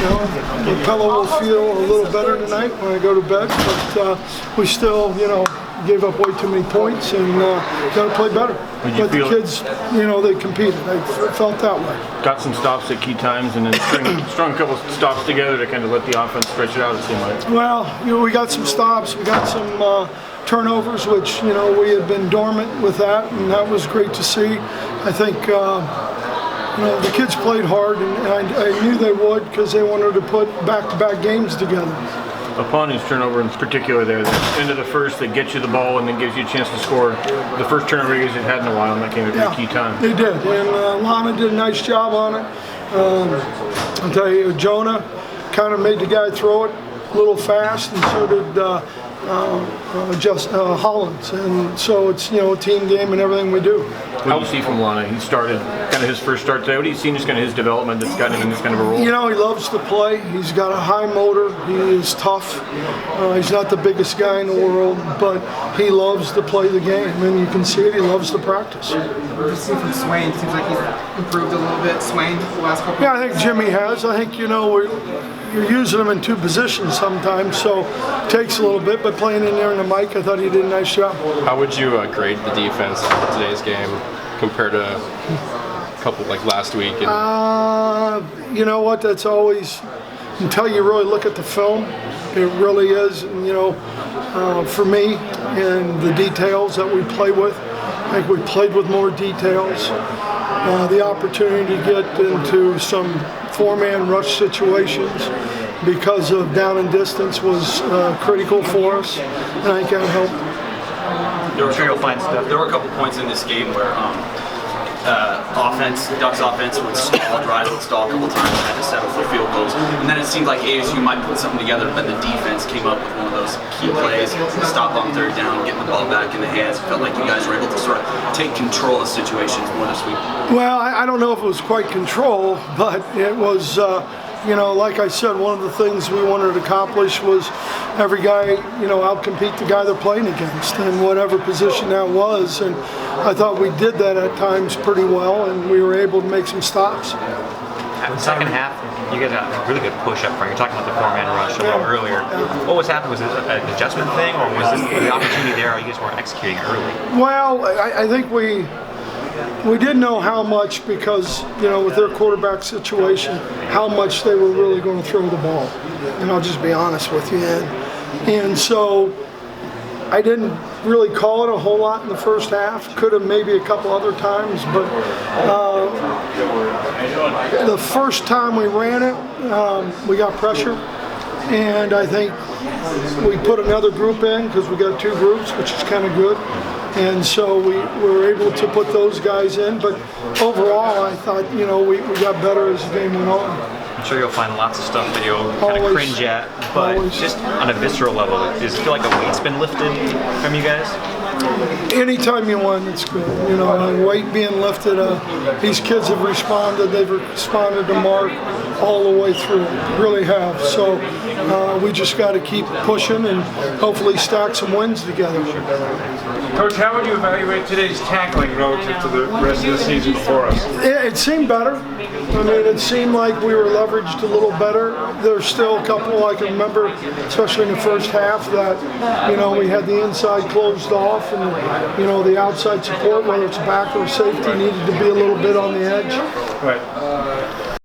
The pillow will feel a little better tonight when I go to bed, but we still, gave up way too many points and got to play better. But the kids, they competed. I felt that way. Got some stops at key times and then strung a couple stops together to kind of let the offense stretch it out, it seemed like. Well, we got some stops. We got some turnovers, which, we had been dormant with that, and that was great to see. I think the kids played hard, and I knew they would because they wanted to put back-to-back games together. Upon his turnover in particular there, the end of the first that gets you the ball and then gives you a chance to score, the first turnover you guys had in a while, and that came at a key time. They did, and Lana did a nice job on it. I'll tell you, Jonah kind of made the guy throw it a little fast, and so did Hollins, and so it's a team game and everything we do. What do you see from Lana? He started kind of his first start today. What do you see just kind of his development that's gotten him in this kind of a role? He loves to play. He's got a high motor. He is tough. He's not the biggest guy in the world, but he loves to play the game, and you can see it. He loves to practice. What do you see from Swain? Seems like he's improved a little bit. Swain, the last couple. Yeah, I think Jimmy has. I think you're using him in two positions sometimes, so it takes a little bit. But playing in there in the mic, I thought he did a nice job. How would you grade the defense in today's game compared to a couple like last week? You know what? That's always until you really look at the film. It really is. For me, and the details that we play with, I think we played with more details. The opportunity to get into some four-man rush situations because of down and distance was critical for us, and I think that helped. There were a couple points in this game where Ducks offense would stall, would stall a couple times and had to settle for field goals. And then it seemed like ASU might put something together, but the defense came up with one of those key plays, stop on third down, getting the ball back in the hands. It felt like you guys were able to sort of take control of situations more this week. Well, I don't know if it was quite control, but it was, like I said, one of the things we wanted to accomplish was every guy, outcompete the guy they're playing against in whatever position that was. And I thought we did that at times pretty well, and we were able to make some stops. In the second half, you guys got a really good push up front. You're talking about the four-man rush a little earlier. What was happening? Was it an adjustment thing, or was the opportunity there, or you guys weren't executing it early? Well, I think we didn't know how much because, with their quarterback situation, how much they were really going to throw the ball. And I'll just be honest with you. And so I didn't really call it a whole lot in the first half. Could have maybe a couple other times, but the first time we ran it, we got pressure. And I think we put another group in because we got two groups, which is kind of good. And so we were able to put those guys in. But overall, I thought, we got better as the game went on. I'm sure you'll find lots of stuff that you'll kind of cringe at, but just on a visceral level, does it feel like a weight's been lifted from you guys? Anytime you win, it's good. Weight being lifted, these kids have responded. They've responded to Mark all the way through. Really have. So we just got to keep pushing and hopefully stack some wins together. Coach, how would you evaluate today's tackling relative to the rest of the season before us? It seemed better. It seemed like we were leveraged a little better. There's still a couple I can remember, especially in the first half, that we had the inside closed off, and the outside support, whether it's back or safety, needed to be a little bit on the edge. Right.